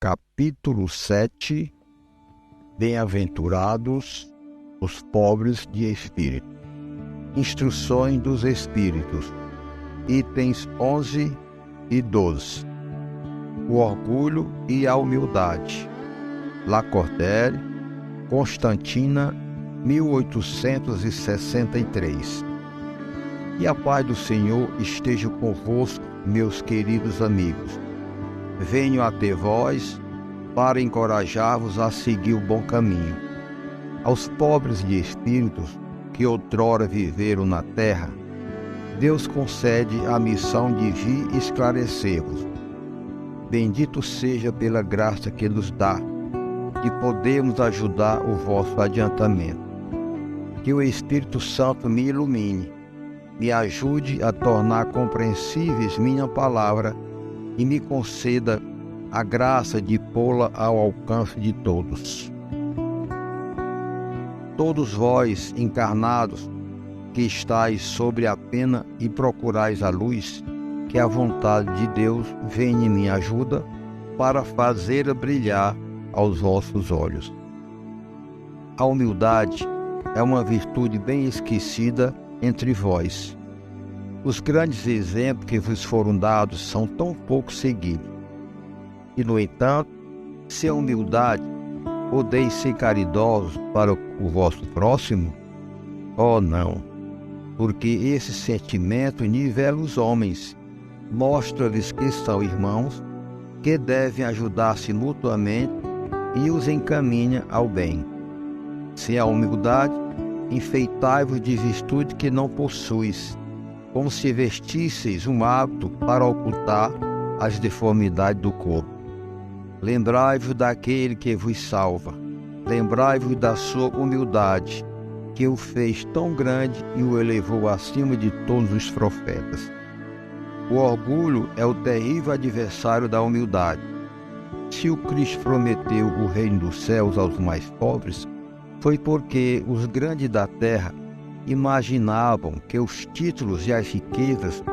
capítulo 7. Bem-aventurados os pobres de espírito. Instruções dos Espíritos, itens 11 e 12. O orgulho e a humildade. Lacordaire, Constantina, 1863. E a paz do Senhor esteja convosco, meus queridos amigos. Venho até vós para encorajar-vos a seguir o bom caminho. Aos pobres de espíritos que outrora viveram na terra, Deus concede a missão de vir esclarecer-vos. Bendito seja pela graça que nos dá, de podermos ajudar o vosso adiantamento. Que o Espírito Santo me ilumine, me ajude a tornar compreensíveis minha palavra e me conceda a graça de pô-la ao alcance de todos. Todos vós, encarnados, que estáis sobre a pena e procurais a luz, que a vontade de Deus venha em minha ajuda para fazer brilhar aos vossos olhos. A humildade é uma virtude bem esquecida entre vós. Os grandes exemplos que vos foram dados são tão pouco seguidos. E, no entanto, se a humildade podeis ser caridosos para o vosso próximo, oh não, porque esse sentimento nivela os homens, mostra-lhes que são irmãos, que devem ajudar-se mutuamente e os encaminha ao bem. Sem a humildade, enfeitai-vos de virtude que não possuis, como se vestisseis um hábito para ocultar as deformidades do corpo. Lembrai-vos daquele que vos salva. Lembrai-vos da sua humildade, que o fez tão grande e o elevou acima de todos os profetas. O orgulho é o terrível adversário da humildade. Se o Cristo prometeu o reino dos céus aos mais pobres, foi porque os grandes da terra imaginavam que os títulos e as riquezas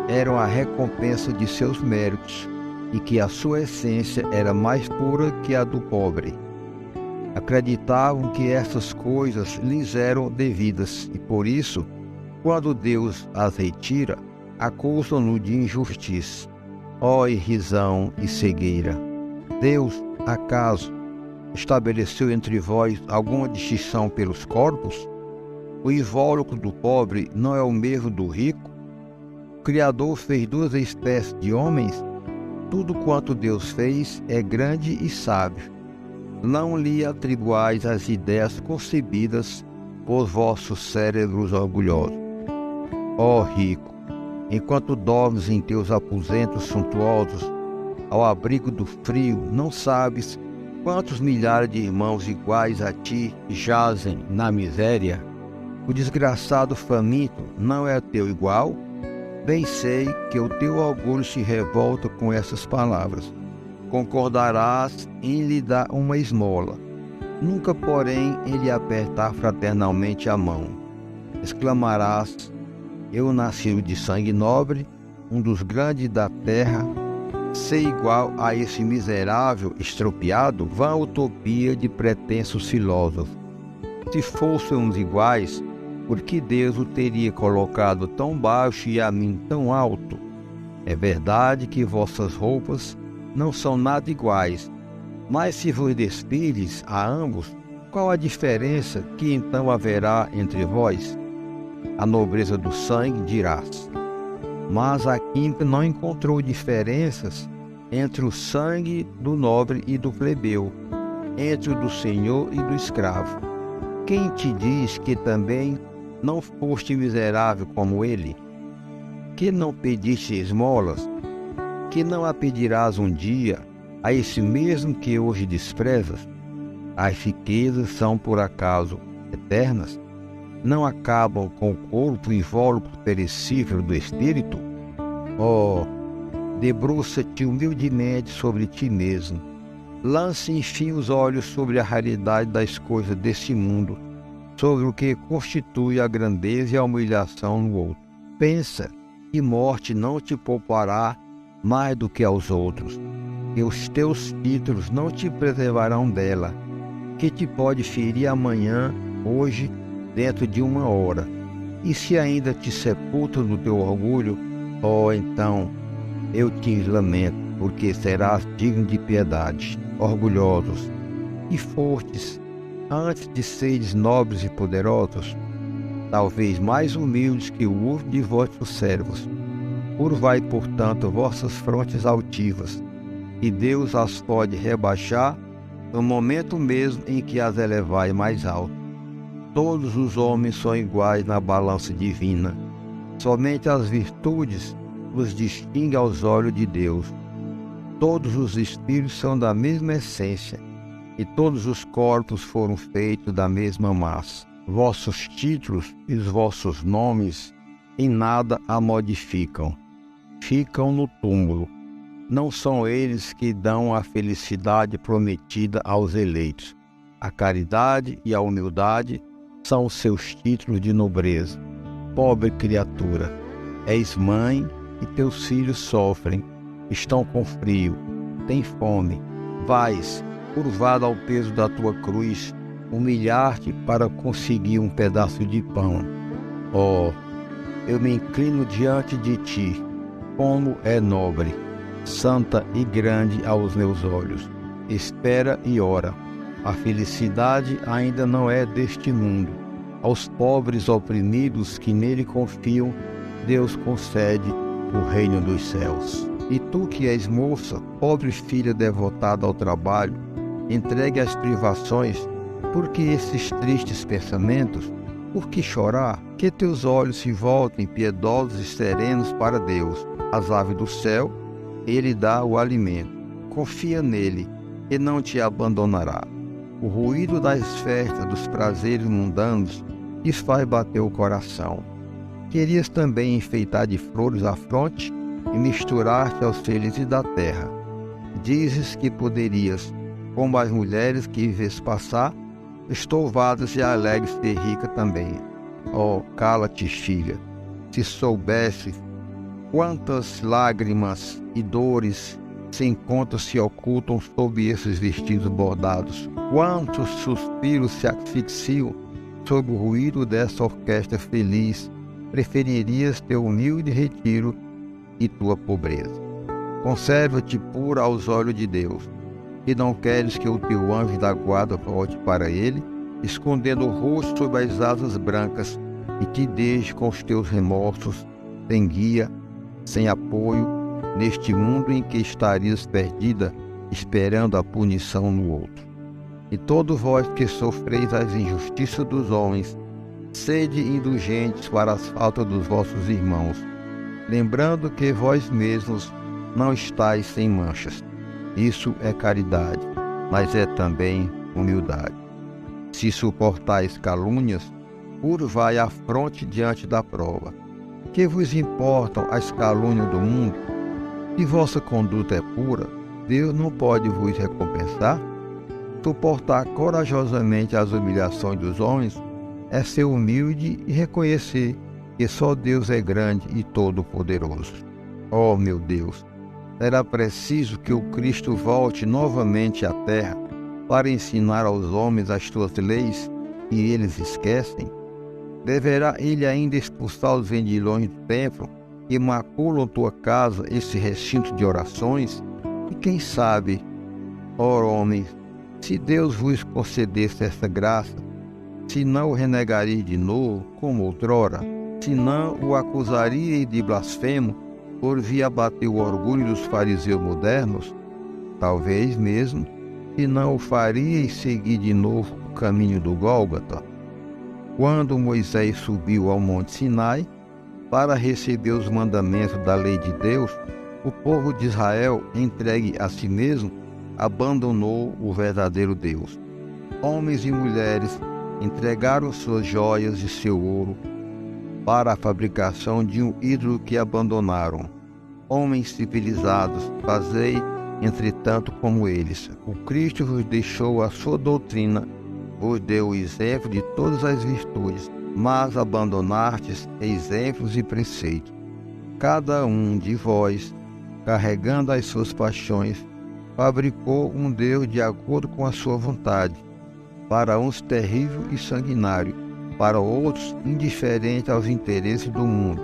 eram a recompensa de seus méritos e que a sua essência era mais pura que a do pobre. Acreditavam que essas coisas lhes eram devidas e, por isso, quando Deus as retira, acusam-no de injustiça. Ó irrisão e cegueira! Deus, acaso, estabeleceu entre vós alguma distinção pelos corpos? O invólucro do pobre não é o mesmo do rico? O Criador fez duas espécies de homens? Tudo quanto Deus fez é grande e sábio. Não lhe atribuais as ideias concebidas por vossos cérebros orgulhosos. Ó rico, enquanto dormes em teus aposentos suntuosos, ao abrigo do frio, não sabes quantos milhares de irmãos iguais a ti jazem na miséria? O desgraçado faminto não é teu igual? Bem sei que o teu orgulho se revolta com essas palavras. Concordarás em lhe dar uma esmola, nunca, porém, em lhe apertar fraternalmente a mão. Exclamarás: eu nasci de sangue nobre, um dos grandes da terra, ser igual a esse miserável estropiado? Vã utopia de pretensos filósofos. Se fôssemos iguais, por que Deus o teria colocado tão baixo e a mim tão alto? É verdade que vossas roupas não são nada iguais, mas se vos despires a ambos, qual a diferença que então haverá entre vós? A nobreza do sangue, dirás. Mas a química não encontrou diferenças entre o sangue do nobre e do plebeu, entre o do senhor e do escravo. Quem te diz que também não foste miserável como ele? Que não pediste esmolas? Que não a pedirás um dia a esse mesmo que hoje desprezas? As riquezas são por acaso eternas? Não acabam com o corpo invólucro perecível do espírito? Oh, debruça-te humildemente sobre ti mesmo. Lance enfim os olhos sobre a raridade das coisas deste mundo, sobre o que constitui a grandeza e a humilhação no outro. Pensa que morte não te poupará mais do que aos outros. que os teus títulos não te preservarão dela, que te pode ferir amanhã, hoje, dentro de 1 hora. E se ainda te sepultam no teu orgulho, então eu te lamento, porque serás digno de piedade. Orgulhosos e fortes, antes de seres nobres e poderosos, talvez mais humildes que o urso de vossos servos. Curvai, portanto, vossas frontes altivas, e Deus as pode rebaixar no momento mesmo em que as elevai mais alto. Todos os homens são iguais na balança divina. Somente as virtudes os distinguem aos olhos de Deus. Todos os espíritos são da mesma essência, e todos os corpos foram feitos da mesma massa. Vossos títulos e os vossos nomes em nada a modificam. Ficam no túmulo. Não são eles que dão a felicidade prometida aos eleitos. A caridade e a humildade são os seus títulos de nobreza. Pobre criatura, és mãe e teus filhos sofrem, estão com frio, têm fome. Vais, curvado ao peso da tua cruz, humilhar-te para conseguir um pedaço de pão. Eu me inclino diante de ti, como é nobre, santa e grande aos meus olhos. Espera e ora. A felicidade ainda não é deste mundo. Aos pobres oprimidos que nele confiam, Deus concede o reino dos céus. E tu que és moça, pobre filha devotada ao trabalho, entregue às privações, por que esses tristes pensamentos? Por que chorar? Que teus olhos se voltem piedosos e serenos para Deus. As aves do céu, Ele dá o alimento. Confia nele, e não te abandonará. O ruído das festas, dos prazeres mundanos, lhes faz bater o coração. Querias também enfeitar de flores a fronte e misturar-te aos felizes da terra. Dizes que poderias, como as mulheres que vês passar, estouvadas e alegres ser rica também. Cala-te, filha, se soubesse quantas lágrimas e dores sem conta se ocultam sob esses vestidos bordados, quantos suspiros se asfixiam sob o ruído dessa orquestra feliz, preferirias teu humilde retiro e tua pobreza. Conserva-te pura aos olhos de Deus, e não queres que o teu anjo da guarda volte para ele, escondendo o rosto sob as asas brancas, e te deixe com os teus remorsos, sem guia, sem apoio, neste mundo em que estarias perdida, esperando a punição no outro. E todos vós que sofreis as injustiças dos homens, sede indulgentes para as faltas dos vossos irmãos, lembrando que vós mesmos não estáis sem manchas. Isso é caridade, mas é também humildade. Se suportais calúnias, curvai a fronte diante da prova. Que vos importam as calúnias do mundo? Se vossa conduta é pura, Deus não pode vos recompensar? Suportar corajosamente as humilhações dos homens é ser humilde e reconhecer que só Deus é grande e todo-poderoso. Meu Deus, será preciso que o Cristo volte novamente à terra para ensinar aos homens as tuas leis e eles esquecem? Deverá ele ainda expulsar os vendilhões do templo que maculam tua casa, esse recinto de orações? E quem sabe, homens, se Deus vos concedesse essa graça, se não o renegareis de novo, como outrora, se não o acusaríeis de blasfemo, por vir abater o orgulho dos fariseus modernos? Talvez mesmo, se não o faríeis seguir de novo o caminho do Gólgota. Quando Moisés subiu ao Monte Sinai para receber os mandamentos da lei de Deus, o povo de Israel, entregue a si mesmo, abandonou o verdadeiro Deus. Homens e mulheres entregaram suas joias e seu ouro para a fabricação de um ídolo que abandonaram. Homens civilizados, fazei, entretanto, como eles. O Cristo vos deixou a sua doutrina, vos deu o exemplo de todas as virtudes, mas abandonastes exemplos e preceitos. Cada um de vós, carregando as suas paixões, fabricou um Deus de acordo com a sua vontade, para uns terrível e sanguinário, para outros indiferente aos interesses do mundo.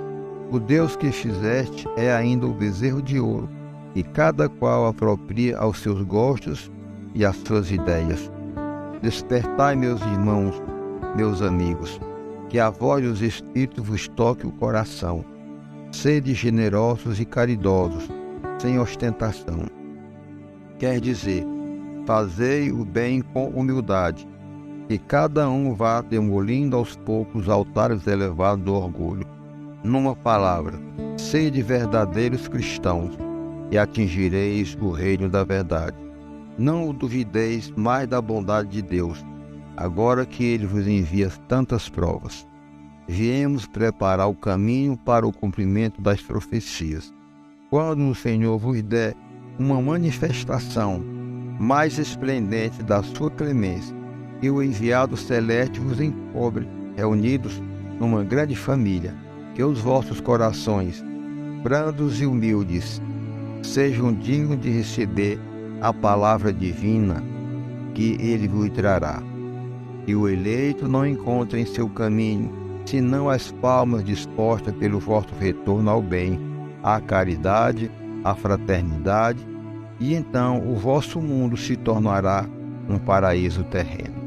O Deus que fizeste é ainda o bezerro de ouro, e cada qual apropria aos seus gostos e às suas ideias. Despertai, meus irmãos, meus amigos, que a voz dos Espíritos vos toque o coração. Sede generosos e caridosos, sem ostentação. Quer dizer, fazei o bem com humildade, que cada um vá demolindo aos poucos os altares elevados do orgulho. Numa palavra, sede verdadeiros cristãos, e atingireis o reino da verdade. Não duvideis mais da bondade de Deus, agora que Ele vos envia tantas provas. Viemos preparar o caminho para o cumprimento das profecias. Quando o Senhor vos der uma manifestação mais esplendente da sua clemência, e o enviado celeste vos encobre, reunidos numa grande família, que os vossos corações, brandos e humildes, sejam dignos de receber a palavra divina que ele vos trará. E o eleito não encontre em seu caminho senão as palmas dispostas pelo vosso retorno ao bem, à caridade, à fraternidade, e então o vosso mundo se tornará um paraíso terreno.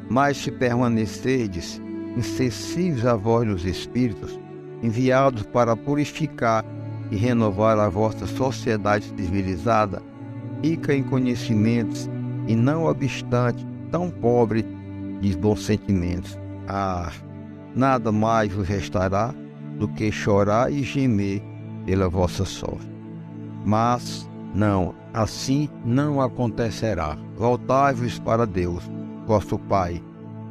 Mas se permanecerdes insensíveis à voz dos Espíritos, enviados para purificar e renovar a vossa sociedade civilizada, rica em conhecimentos e não obstante tão pobre de bons sentimentos, nada mais vos restará do que chorar e gemer pela vossa sorte. Mas não, assim não acontecerá. Voltai-vos para Deus, vosso Pai,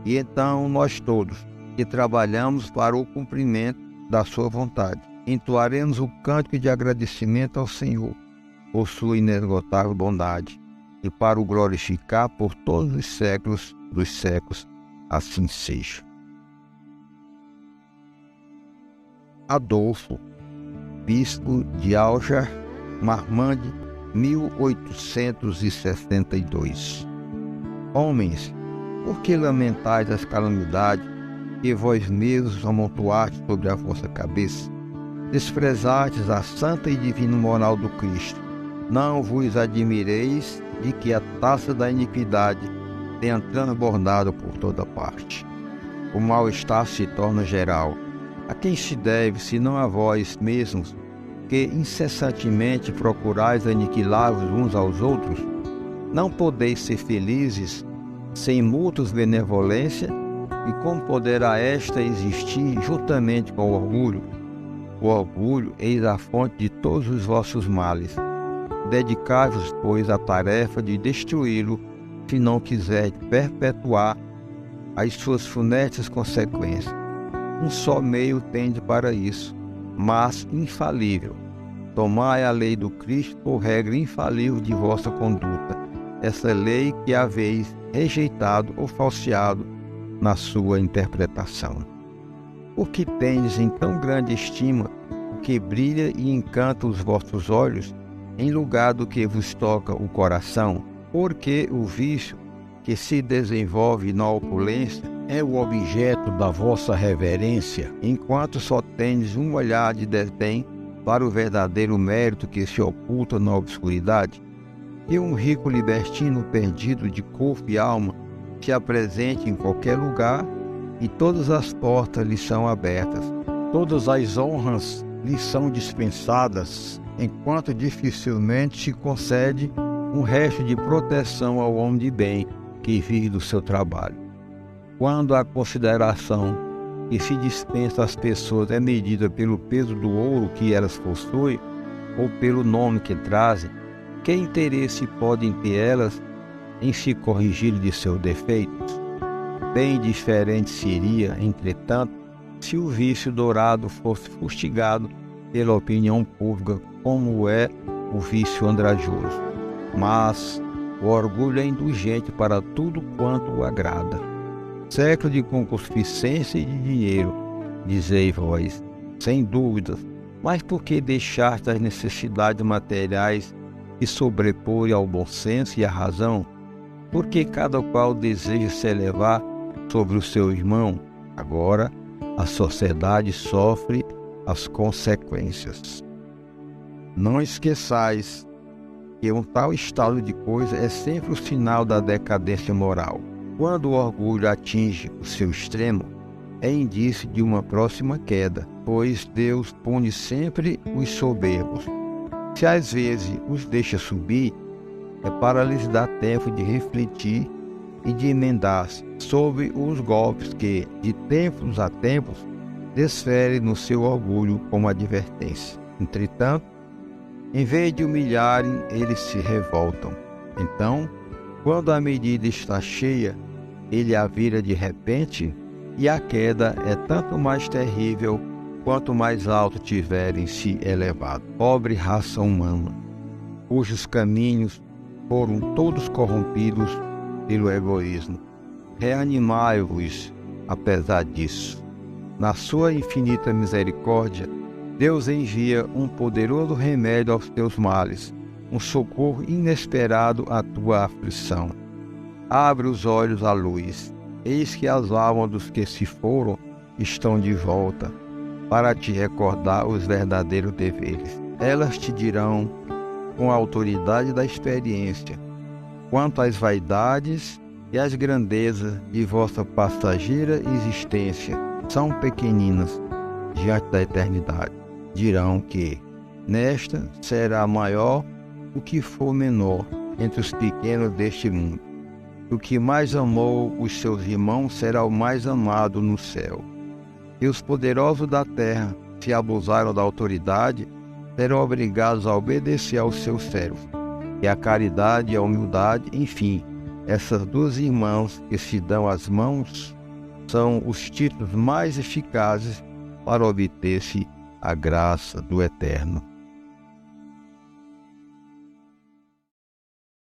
e então nós todos, que trabalhamos para o cumprimento da sua vontade, entoaremos o cântico de agradecimento ao Senhor por sua inesgotável bondade, e para o glorificar por todos os séculos dos séculos, assim seja. Adolfo, bispo de Alger, Marmande, 1862. Homens, por que lamentais as calamidades que vós mesmos amontoastes sobre a vossa cabeça? Desprezastes a santa e divina moral do Cristo. Não vos admireis de que a taça da iniquidade tenha transbordado por toda parte. O mal-estar se torna geral. A quem se deve, senão a vós mesmos, que incessantemente procurais aniquilar-vos uns aos outros? Não podeis ser felizes sem mútuas benevolência? E como poderá esta existir juntamente com o orgulho? O orgulho eis a fonte de todos os vossos males. Dedicai-vos, pois, à tarefa de destruí-lo, se não quiserdes perpetuar as suas funestas consequências. Um só meio tende para isso, mas infalível. Tomai a lei do Cristo por regra infalível de vossa conduta, essa lei que haveis rejeitado ou falseado na sua interpretação. Por que tendes em tão grande estima o que brilha e encanta os vossos olhos, em lugar do que vos toca o coração? Porque o vício que se desenvolve na opulência é o objeto da vossa reverência, enquanto só tendes um olhar de desdém para o verdadeiro mérito que se oculta na obscuridade. E um rico libertino perdido de corpo e alma se apresente em qualquer lugar, e todas as portas lhe são abertas, todas as honras lhe são dispensadas, enquanto dificilmente se concede um resto de proteção ao homem de bem que vive do seu trabalho. Quando a consideração que se dispensa às pessoas é medida pelo peso do ouro que elas possuem ou pelo nome que trazem, que interesse podem ter elas em se corrigir de seus defeitos? Bem diferente seria, entretanto, se o vício dourado fosse fustigado pela opinião pública, como é o vício andrajoso. Mas o orgulho é indulgente para tudo quanto o agrada. Século de concupiscência e de dinheiro, dizei vós, sem dúvidas, mas por que deixaste as necessidades materiais se sobrepõe ao bom senso e à razão, porque cada qual deseja se elevar sobre o seu irmão. Agora, a sociedade sofre as consequências. Não esqueçais que um tal estado de coisa é sempre o sinal da decadência moral. Quando o orgulho atinge o seu extremo, é indício de uma próxima queda, pois Deus pune sempre os soberbos. Se às vezes os deixa subir, é para lhes dar tempo de refletir e de emendar-se sobre os golpes que, de tempos a tempos, desfere no seu orgulho como advertência. Entretanto, em vez de humilharem, eles se revoltam. Então, quando a medida está cheia, ele a vira de repente, e a queda é tanto mais terrível quanto mais alto tiverem se elevado. Pobre raça humana, cujos caminhos foram todos corrompidos pelo egoísmo. Reanimai-vos apesar disso. Na sua infinita misericórdia, Deus envia um poderoso remédio aos teus males, um socorro inesperado à tua aflição. Abre os olhos à luz. Eis que as almas dos que se foram estão de volta, para te recordar os verdadeiros deveres. Elas te dirão, com a autoridade da experiência, quanto às vaidades e às grandezas de vossa passageira existência são pequeninas diante da eternidade. Dirão que nesta será maior o que for menor entre os pequenos deste mundo. O que mais amou os seus irmãos será o mais amado no céu. E os poderosos da terra, se abusaram da autoridade, serão obrigados a obedecer aos seus servos. E a caridade e a humildade, enfim, essas duas irmãs que se dão as mãos, são os títulos mais eficazes para obter-se a graça do Eterno.